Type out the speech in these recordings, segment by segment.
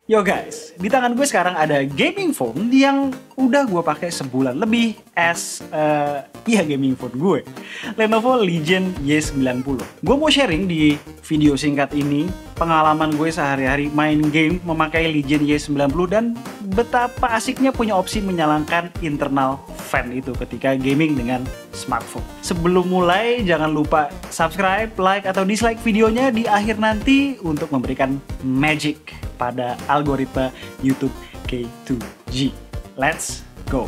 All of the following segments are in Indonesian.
Yo guys, di tangan gue sekarang ada gaming phone yang udah gue pakai sebulan lebih gaming phone gue, Lenovo Legion Y90. Gue mau sharing di video singkat ini pengalaman gue sehari-hari main game memakai Legion Y90 dan betapa asiknya punya opsi menyalakan internal fan itu ketika gaming dengan smartphone. Sebelum mulai, jangan lupa subscribe, like, atau dislike videonya di akhir nanti untuk memberikan magic pada algoritma YouTube K2G. Let's go!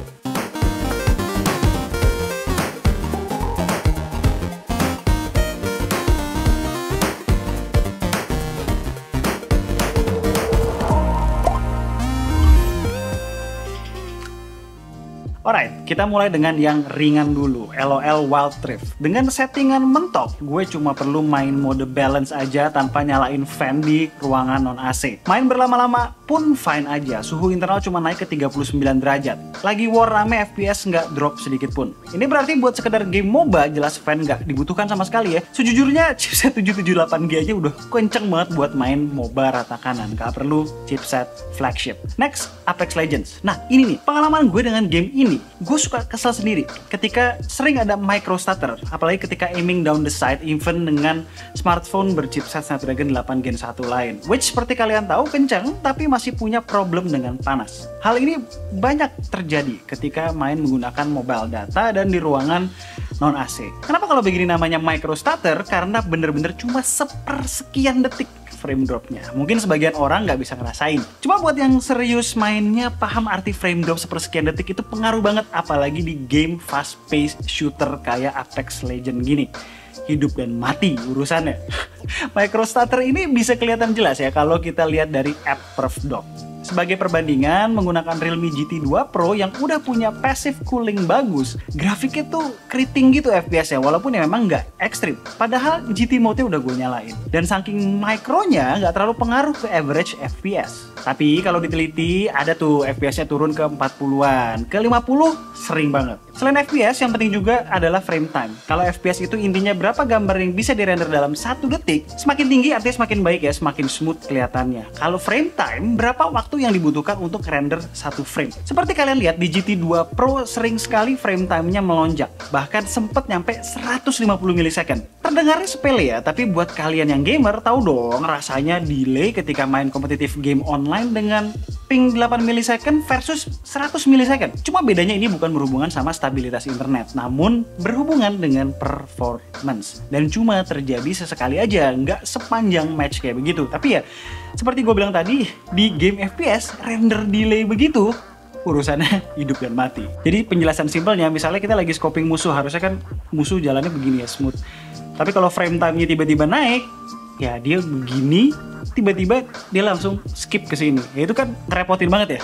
Alright, kita mulai dengan yang ringan dulu, LOL Wild Rift. Dengan settingan mentok, gue cuma perlu main mode balance aja tanpa nyalain fan di ruangan non-AC. Main berlama-lama pun fine aja, suhu internal cuma naik ke 39 derajat. Lagi war rame, FPS nggak drop sedikit pun. Ini berarti buat sekedar game MOBA, jelas fan nggak dibutuhkan sama sekali ya. Sejujurnya chipset 778G aja udah kenceng banget buat main MOBA rata kanan, nggak perlu chipset flagship. Next, Apex Legends. Nah ini nih, pengalaman gue dengan game ini. Gue suka kesel sendiri ketika sering ada micro stutter, apalagi ketika aiming down the sight even dengan smartphone berchipset Snapdragon 8 Gen 1 lain, which seperti kalian tahu kencang tapi masih punya problem dengan panas. Hal ini banyak terjadi ketika main menggunakan mobile data dan di ruangan non AC. Kenapa kalau begini namanya micro stutter? Karena bener-bener cuma sepersekian detik frame dropnya. Mungkin sebagian orang nggak bisa ngerasain. Cuma buat yang serius mainnya paham arti frame drop sepersekian detik itu pengaruh banget, apalagi di game fast paced shooter kayak Apex Legends gini. Hidup dan mati urusannya. Micro stutter ini bisa kelihatan jelas ya kalau kita lihat dari app PerfDock. Sebagai perbandingan, menggunakan Realme GT2 Pro yang udah punya passive cooling bagus, grafiknya tuh keriting gitu FPS-nya, walaupun ya memang nggak ekstrim. Padahal GT mode-nya udah gue nyalain. Dan saking mikronya nggak terlalu pengaruh ke average FPS. Tapi kalau diteliti, ada tuh FPS-nya turun ke 40-an. Ke 50 sering banget. Selain FPS, yang penting juga adalah frame time. Kalau FPS itu intinya berapa gambar yang bisa dirender dalam 1 detik, semakin tinggi artinya semakin baik ya, semakin smooth kelihatannya. Kalau frame time, berapa waktu yang dibutuhkan untuk render 1 frame. Seperti kalian lihat di GT2 Pro sering sekali frame time-nya melonjak. Bahkan sempet nyampe 150 millisecond. Terdengarnya sepele ya, tapi buat kalian yang gamer tahu dong rasanya delay ketika main kompetitif game online dengan ping 8 millisecond versus 100 millisecond. Cuma bedanya ini bukan berhubungan sama stabilitas internet, namun berhubungan dengan performance. Dan cuma terjadi sesekali aja, nggak sepanjang match kayak begitu. Tapi ya, seperti gue bilang tadi, di game FPS, render delay begitu, urusannya hidup dan mati. Jadi penjelasan simpelnya, misalnya kita lagi scoping musuh, harusnya kan musuh jalannya begini ya, smooth. Tapi kalau frame time-nya tiba-tiba naik, ya dia begini, tiba-tiba dia langsung skip ke sini. Ya itu kan ngerepotin banget ya.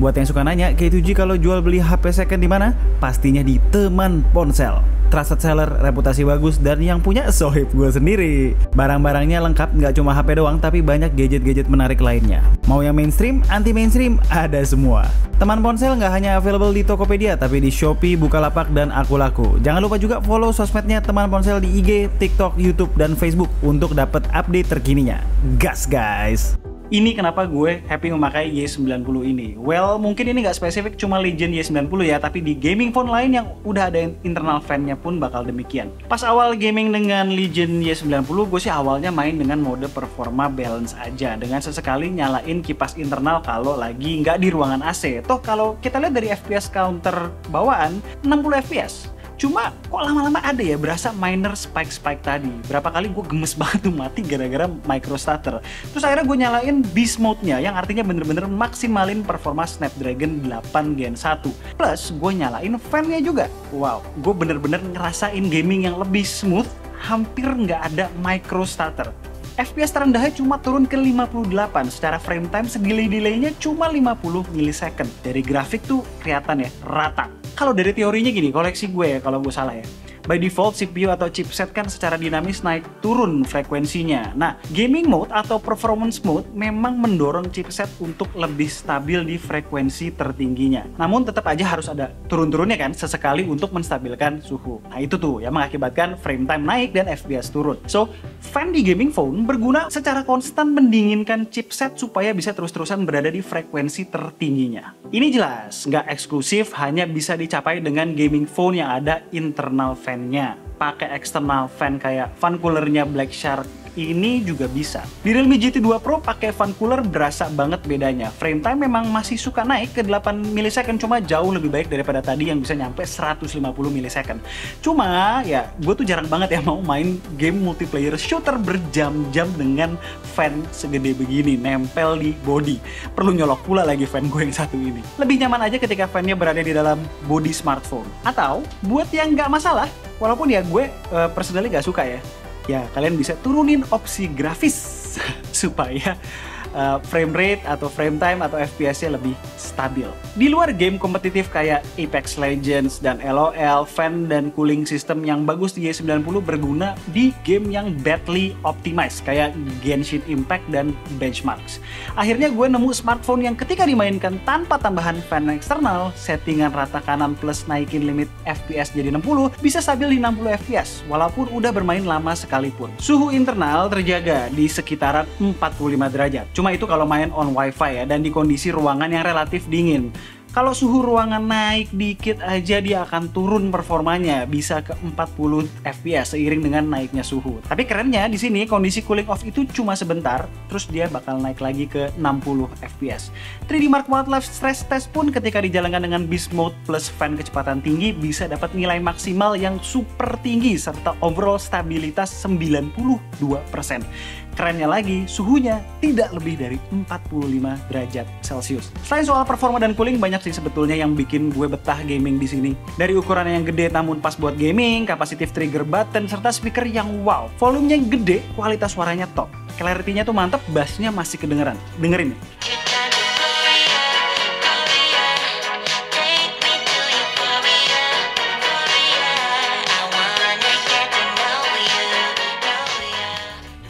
Buat yang suka nanya, K2G kalau jual beli HP second di mana? Pastinya di Teman Ponsel. Trusted seller, reputasi bagus, dan yang punya sohib gue sendiri. Barang-barangnya lengkap, nggak cuma HP doang, tapi banyak gadget-gadget menarik lainnya. Mau yang mainstream, anti-mainstream, ada semua. Teman Ponsel nggak hanya available di Tokopedia, tapi di Shopee, Bukalapak, dan Akulaku. Jangan lupa juga follow sosmednya Teman Ponsel di IG, TikTok, YouTube, dan Facebook untuk dapat update terkininya. Gas guys! Ini kenapa gue happy memakai Y90 ini. Well, mungkin ini nggak spesifik cuma Legion Y90 ya, tapi di gaming phone lain yang udah ada internal fan-nya pun bakal demikian. Pas awal gaming dengan Legion Y90, gue sih awalnya main dengan mode performa balance aja, dengan sesekali nyalain kipas internal kalau lagi nggak di ruangan AC. Toh kalau kita lihat dari FPS counter bawaan, 60 FPS. Cuma kok lama-lama ada ya berasa minor spike-spike tadi. Berapa kali gue gemes banget tuh mati gara-gara micro stutter. Terus akhirnya gue nyalain beast mode-nya yang artinya bener-bener maksimalin performa Snapdragon 8 Gen 1. Plus gue nyalain fan-nya juga. Wow, gue bener-bener ngerasain gaming yang lebih smooth, hampir nggak ada micro stutter. FPS terendahnya cuma turun ke 58, secara frame time sedelay-delaynya cuma 50 millisecond. Dari grafik tuh kelihatan ya, rata. Kalau dari teorinya gini, koleksi gue ya kalau gue salah ya. By default, CPU atau chipset kan secara dinamis naik turun frekuensinya. Nah, gaming mode atau performance mode memang mendorong chipset untuk lebih stabil di frekuensi tertingginya. Namun tetap aja harus ada turun-turunnya kan, sesekali untuk menstabilkan suhu. Nah itu tuh yang mengakibatkan frame time naik dan FPS turun. So, Fan di gaming phone berguna secara konstan mendinginkan chipset supaya bisa terus-terusan berada di frekuensi tertingginya. Ini jelas, nggak eksklusif, hanya bisa dicapai dengan gaming phone yang ada internal fan-nya. Pakai external fan kayak fan coolernya Black Shark ini juga bisa. Di Realme GT2 Pro pakai fan cooler berasa banget bedanya. Frame time memang masih suka naik ke 8 millisecond, cuma jauh lebih baik daripada tadi yang bisa nyampe 150 millisecond. Cuma ya gue tuh jarang banget ya mau main game multiplayer shooter berjam-jam dengan fan segede begini nempel di body. Perlu nyolok pula lagi fan gue yang satu ini. Lebih nyaman aja ketika fannya berada di dalam body smartphone. Atau buat yang nggak masalah, walaupun ya gue personally nggak suka ya kalian bisa turunin opsi grafis supaya frame rate atau frame time atau FPS-nya lebih stabil. Di luar game kompetitif kayak Apex Legends dan LOL, fan dan cooling system yang bagus di Y90 berguna di game yang badly optimized kayak Genshin Impact dan Benchmarks. Akhirnya gue nemu smartphone yang ketika dimainkan tanpa tambahan fan eksternal, settingan rata kanan plus naikin limit FPS jadi 60, bisa stabil di 60 FPS walaupun udah bermain lama sekalipun. Suhu internal terjaga di sekitaran 45 derajat. Cuma itu kalau main on wifi ya, dan di kondisi ruangan yang relatif dingin. Kalau suhu ruangan naik dikit aja dia akan turun performanya, bisa ke 40 fps seiring dengan naiknya suhu. Tapi kerennya di sini kondisi cooling off itu cuma sebentar, terus dia bakal naik lagi ke 60 fps. 3D Mark Wildlife Stress Test pun ketika dijalankan dengan beast mode plus fan kecepatan tinggi bisa dapat nilai maksimal yang super tinggi serta overall stabilitas 92%. Kerennya lagi, suhunya tidak lebih dari 45 derajat Celcius. Selain soal performa dan cooling, banyak sih sebetulnya yang bikin gue betah gaming di sini. Dari ukuran yang gede namun pas buat gaming, kapasitif trigger button, serta speaker yang wow. Volumenya gede, kualitas suaranya top. Clarity-nya tuh mantep, bass-nya masih kedengeran. Dengerin nih.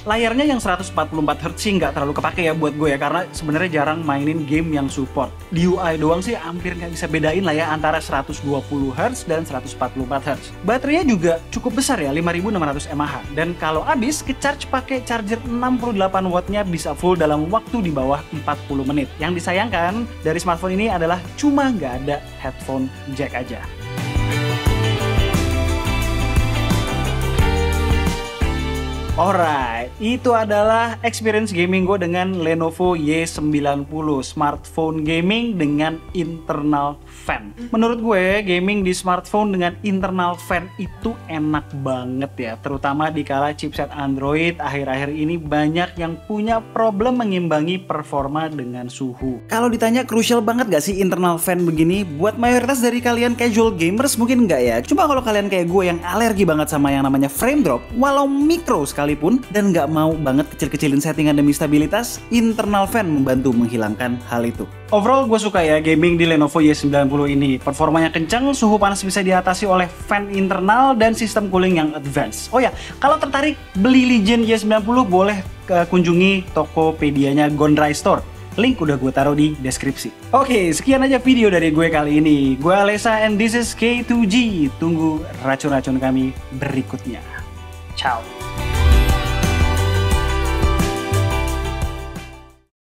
Layarnya yang 144Hz sih nggak terlalu kepake ya buat gue ya, karena sebenarnya jarang mainin game yang support. Di UI doang sih hampir nggak bisa bedain lah ya antara 120Hz dan 144Hz. Baterainya juga cukup besar ya, 5600 mAh. Dan kalau habis ke-charge pakai charger 68 wattnya bisa full dalam waktu di bawah 40 menit. Yang disayangkan dari smartphone ini adalah cuma nggak ada headphone jack aja. Alright, itu adalah experience gaming gue dengan Lenovo Y90 smartphone gaming dengan internal fan. Menurut gue, gaming di smartphone dengan internal fan itu enak banget ya, terutama di kala chipset Android akhir-akhir ini banyak yang punya problem mengimbangi performa dengan suhu. Kalau ditanya crucial banget gak sih internal fan begini? Buat mayoritas dari kalian casual gamers mungkin enggak ya. Cuma kalau kalian kayak gue yang alergi banget sama yang namanya frame drop, walau mikro sekalipun, dan nggak mau banget kecil-kecilin settingan demi stabilitas, internal fan membantu menghilangkan hal itu. Overall gue suka ya gaming di Lenovo Y90 ini. Performanya kencang, suhu panas bisa diatasi oleh fan internal, dan sistem cooling yang advance. Oh ya, kalau tertarik beli Legion Y90 boleh kunjungi Tokopedia-nya Gondry Store. Link udah gue taruh di deskripsi. Oke, sekian aja video dari gue kali ini. Gue Alessa and this is K2G. Tunggu racun-racun kami berikutnya. Ciao.